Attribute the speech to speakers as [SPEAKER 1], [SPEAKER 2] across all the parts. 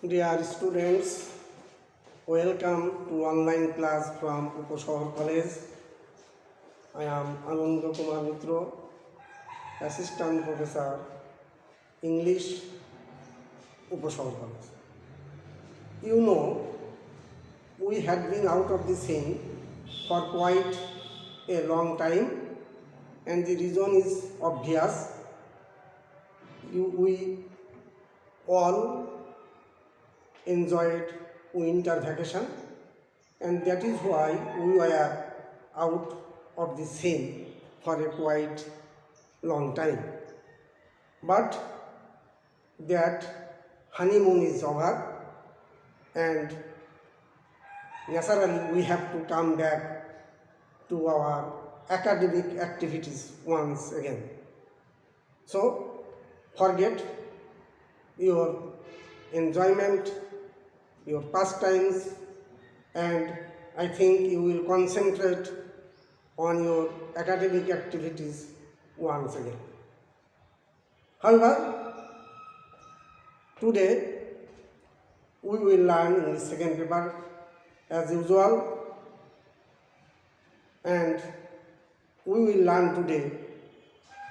[SPEAKER 1] Dear students, welcome to online class from Uposahar College. I am Ananda Kumar Mitra, Assistant Professor, English, Uposahar College. You know, we had been out of the scene for quite a long time, and the reason is obvious. We all enjoyed winter vacation, and that is why we were out of the scene for a quite long time. But that honeymoon is over, and naturally we have to come back to our academic activities once again. So forget your enjoyment, your pastimes, and I think you will concentrate on your academic activities once again. However, today we will learn in the second paper as usual, and we will learn today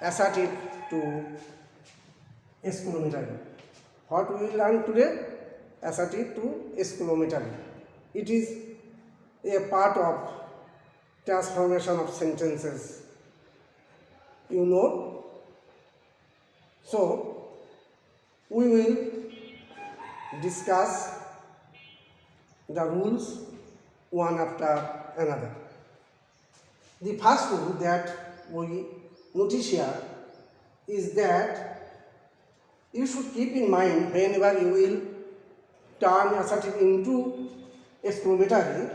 [SPEAKER 1] assertive to exclamatory. What we will learn today? Assertive to exclamatory. It is a part of transformation of sentences. You know? So, we will discuss the rules one after another. The first rule that we notice here is that you should keep in mind whenever you will turn assertive into exclamatory,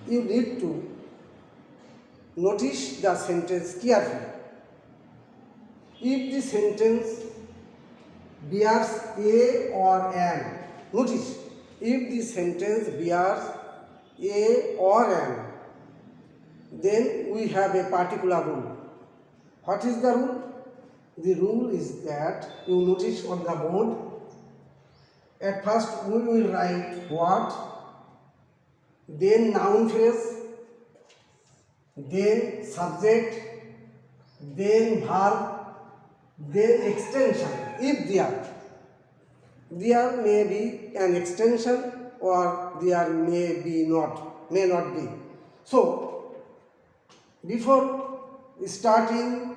[SPEAKER 1] you need to notice the sentence carefully. If the sentence bears a or an, notice, if the sentence bears a or an, then we have a particular rule. What is the rule? The rule is that you notice on the board, at first we will write what, then noun phrase, then subject, then verb, then extension. If there may be an extension or there may not be. So, before starting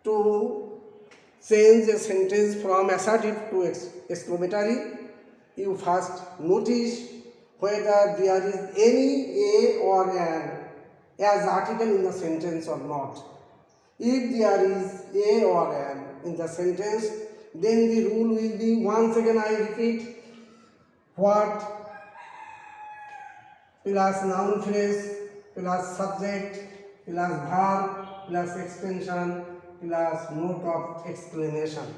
[SPEAKER 1] to change a sentence from assertive to exclamatory, you first notice whether there is any a or an as article in the sentence or not. If there is a or an in the sentence, then the rule will be, once again I repeat, what plus noun phrase plus subject plus verb plus extension plus note of exclamation.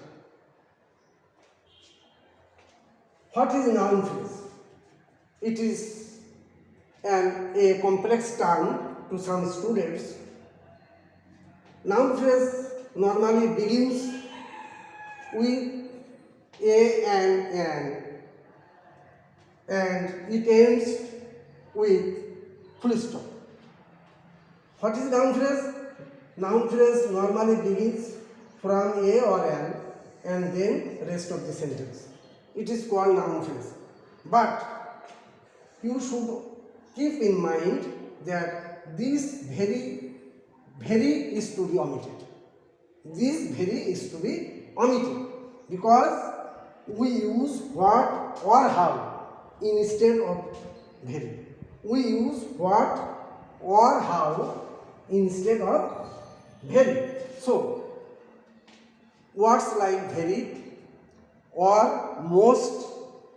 [SPEAKER 1] What is noun phrase? It is a complex term to some students. Noun phrase normally begins with a and it ends with full stop. What is noun phrase? Noun phrase normally begins from a or an and then rest of the sentence. It is called noun phrase. But you should keep in mind that this very is to be omitted. This very is to be omitted because we use what or how instead of very. We use what or how instead of very. So, words like very or most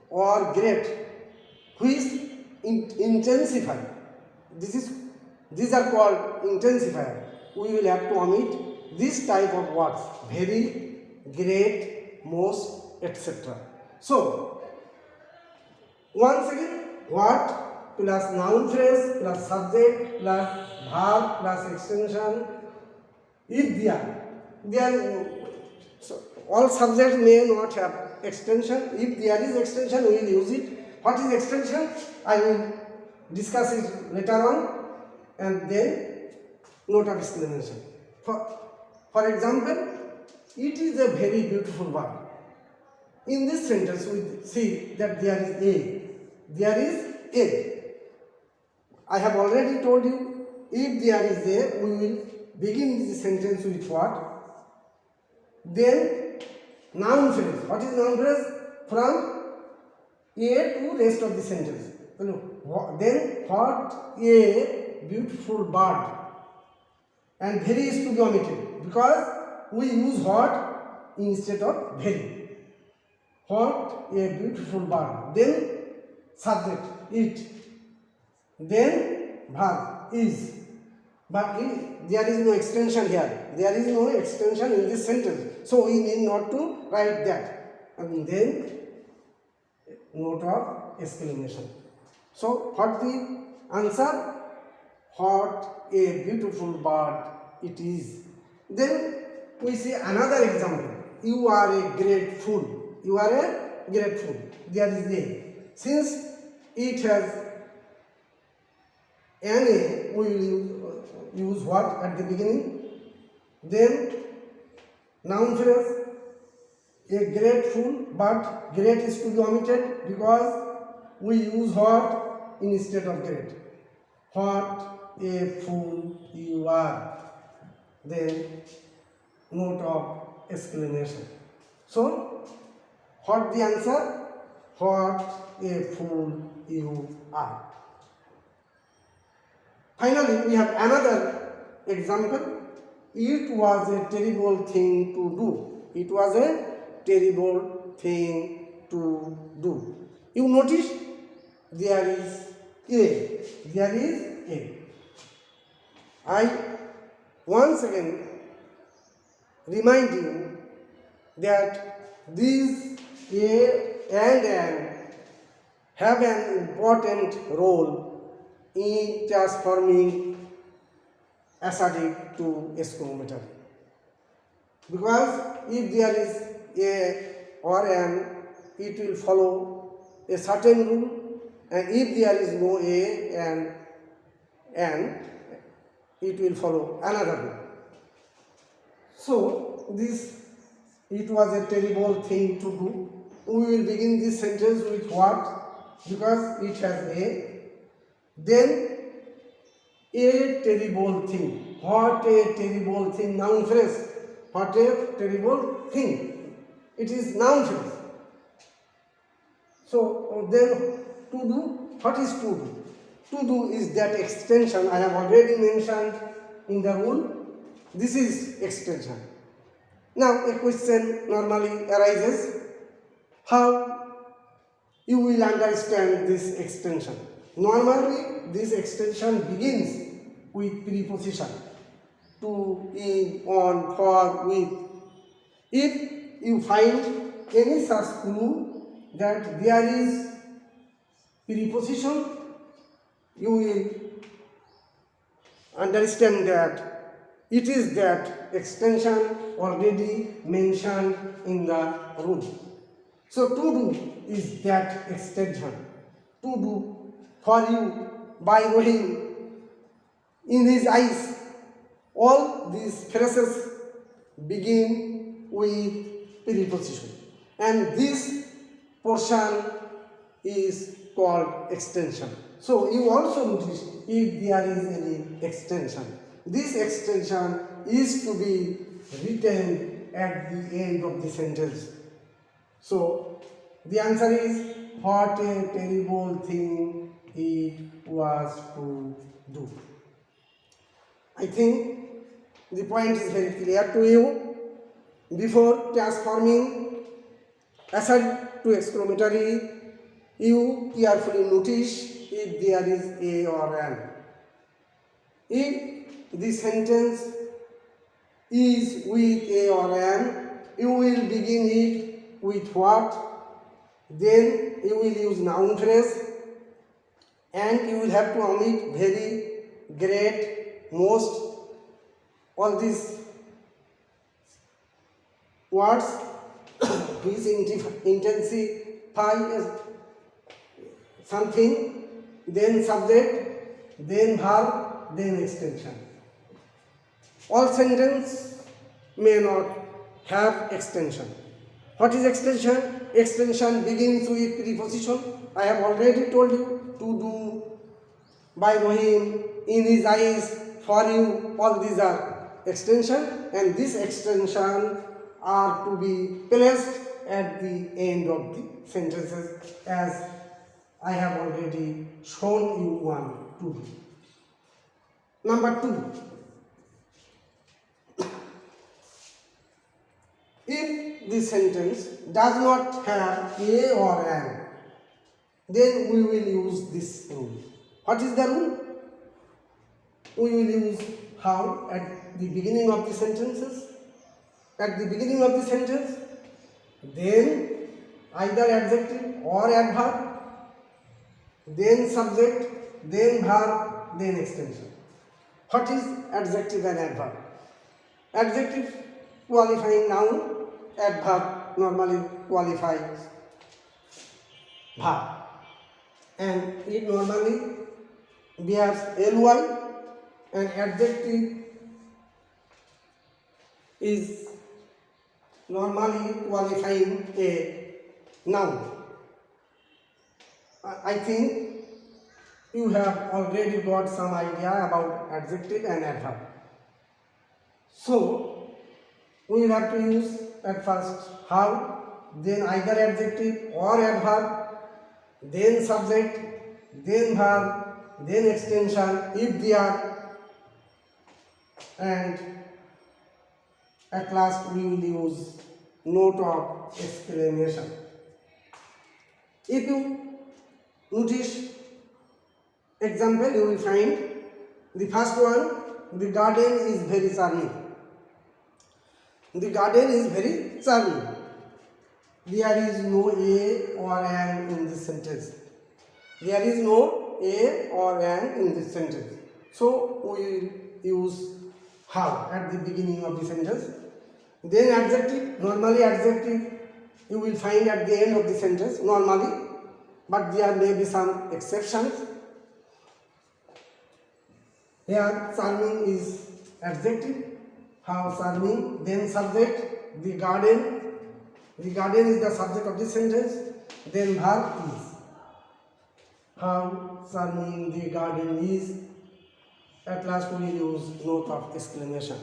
[SPEAKER 1] or great, which intensify, these are called intensifier. We will have to omit this type of words: very, great, most, etc. So, once again, what plus noun phrase plus subject plus verb plus extension. If there all subjects may not have extension. If there is extension, we will use it. What is extension? I will discuss it later on, and then note of explanation. For example, it is a very beautiful word. In this sentence, we see that there is a. There is a. I have already told you, if there is a, we will begin this sentence with what? Then noun phrase. What is noun phrase? From a to rest of the sentence. Then what a beautiful bird. And very is to be omitted because we use what instead of very. What a beautiful bird. Then subject it. Then verb is. But there is no extension here. There is no extension in this sentence. So we need not to write that. And then note of exclamation. So what the answer? What a beautiful bird it is. Then we see another example. You are a great fool. You are a great fool. There is a. Since it has an a, we will use what at the beginning? Then noun phrase. A great fool, but great is to be omitted because we use what instead of great. What a fool you are. Then note of exclamation. So, what the answer? What a fool you are. Finally, we have another example. It was a terrible thing to do. It was a terrible thing to do. You notice there is a. There is a. I once again remind you that these a and an have an important role in transforming acidic to exclamatory. Because if there is a or an, it will follow a certain rule, and if there is no a and an, it will follow another rule. So this, it was a terrible thing to do. We will begin this sentence with what? Because it has a. Then a terrible thing. What a terrible thing. Noun phrase. What a terrible thing. It is noun phrase. So then to do. What is to do? To do is that extension I have already mentioned in the rule. This is extension. Now a question normally arises. How you will understand this extension? Normally this extension begins with preposition. To, in, on, for, with. If you find any such clue that there is preposition, you will understand that it is that extension already mentioned in the rule. So to do is that extension. To do, for you, by Rohim, in his eyes. All these phrases begin with preposition, and this portion is called extension. So you also notice if there is any extension. This extension is to be written at the end of the sentence. So the answer is what a terrible thing it was to do. I think the point is very clear to you. Before transforming assert to exclamatory, you carefully notice if there is a or an. If the sentence is with a or an, you will begin it with what? Then you will use noun phrase, and you will have to omit very, great, most, all these words which intensify something, then subject, then verb, then extension. All sentences may not have extension. What is extension? Extension begins with preposition. I have already told you: to do, by Rohim, in his eyes, for you. All these are extension, and this extension are to be placed at the end of the sentences, as I have already shown you one to do. Number 2. If the sentence does not have a or an, then we will use this rule. What is the rule? We will use how at the beginning of the sentences. At the beginning of the sentence, then either adjective or adverb, then subject, then verb, then extension. What is adjective and adverb? Adjective qualifying noun, adverb normally qualifies verb, and it normally bears ly, and adjective is normally qualifying a noun. I think you have already got some idea about adjective and adverb. So we will have to use at first how, then either adjective or adverb, then subject, then verb, then extension if they are, and at last we will use note of exclamation. If you notice example, you will find the first one: the garden is very charming. The garden is very charming. There is no a or an in this sentence. There is no a or an in this sentence. So we will use how at the beginning of the sentence. Then adjective, normally adjective you will find at the end of the sentence normally, but there may be some exceptions. Here charming is adjective, how charming, then subject, the garden is the subject of the sentence, then verb is, how charming the garden is. At last we will use note of exclamation.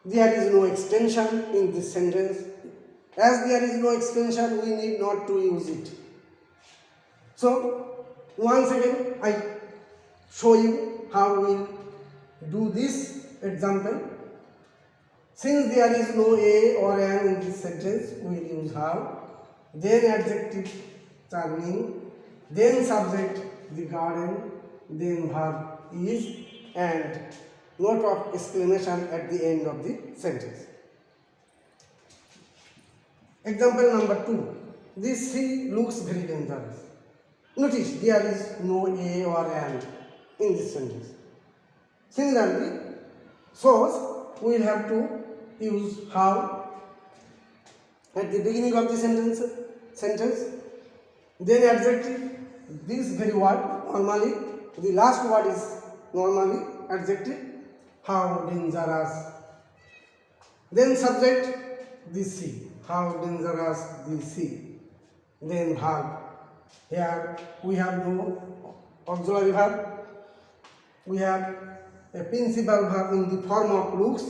[SPEAKER 1] There is no extension in this sentence. As there is no extension, we need not to use it. So once again I show you how we will do this example. Since there is no a or an in this sentence, we will use how, then adjective charming, then subject the garden, then verb is, and note of exclamation at the end of the sentence. Example number 2. This sea looks very dangerous. Notice there is no a or an in this sentence. Similarly, so we will have to use how at the beginning of the sentence, then adjective, this very word normally, the last word is normally adjective, how dangerous, then subject, the sea, how dangerous the sea, then verb. Here we have no auxiliary verb, we have a principal verb in the form of looks,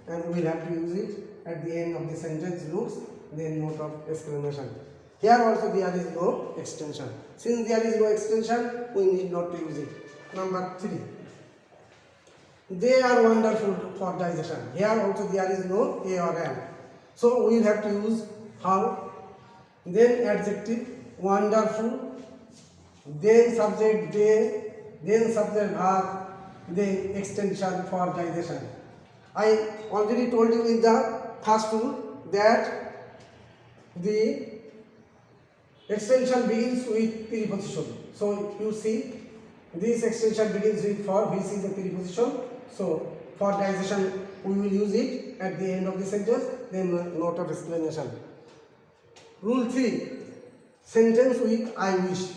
[SPEAKER 1] and we will have to use it at the end of the sentence, looks, then note of exclamation. Here also there is no extension. Since there is no extension, we need not to use it. Number 3. They are wonderful for digestion. Here also there is no a or an. So we will have to use how, then adjective, wonderful, then subject they, then subject verb, then extension for digestion. I already told you in the first rule that the extension begins with preposition. So you see this extension begins with for, which is a preposition. So For digestion, we will use it at the end of the sentence, then note of exclamation. Rule 3. Sentence with I wish.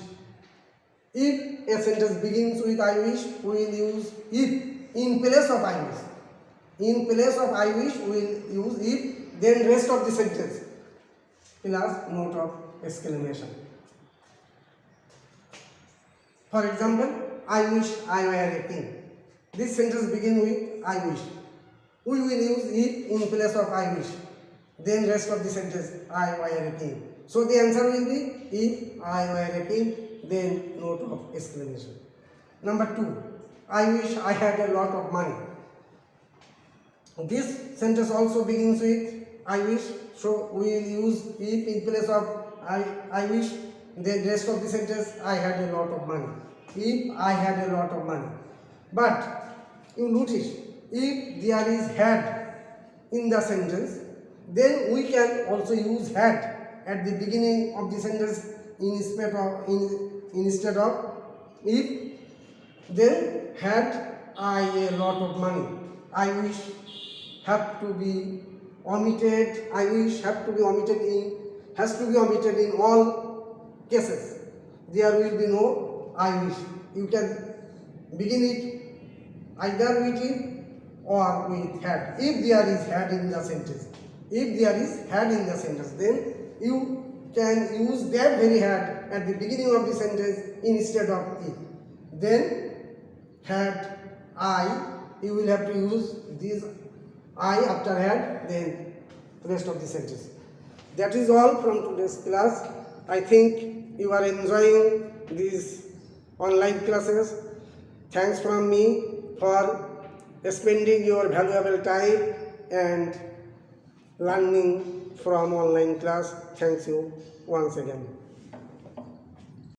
[SPEAKER 1] If a sentence begins with I wish, we will use if in place of I wish. In place of I wish, we will use if, then rest of the sentence plus note of exclamation. For example, I wish I were a king. This sentence begins with I wish. We will use if in place of I wish. Then rest of the sentence I were a king. So the answer will be if I were a king, then note of exclamation. Number 2. I wish I had a lot of money. This sentence also begins with I wish. So we will use if in place of I wish. Then rest of the sentence I had a lot of money. If I had a lot of money. But you notice if there is had in the sentence, then we can also use had at the beginning of the sentence instead of if. Then had I a lot of money. I wish have to be omitted. I wish have to be omitted in has to be omitted in all cases. There will be no I wish. You can begin it either with it or with had. If there is had in the sentence, then you can use that very had at the beginning of the sentence instead of if. Then had I, you will have to use this I after had, then rest of the sentence. That is all from today's class. I think you are enjoying these online classes. Thanks from me for spending your valuable time and learning from online class. Thanks you once again.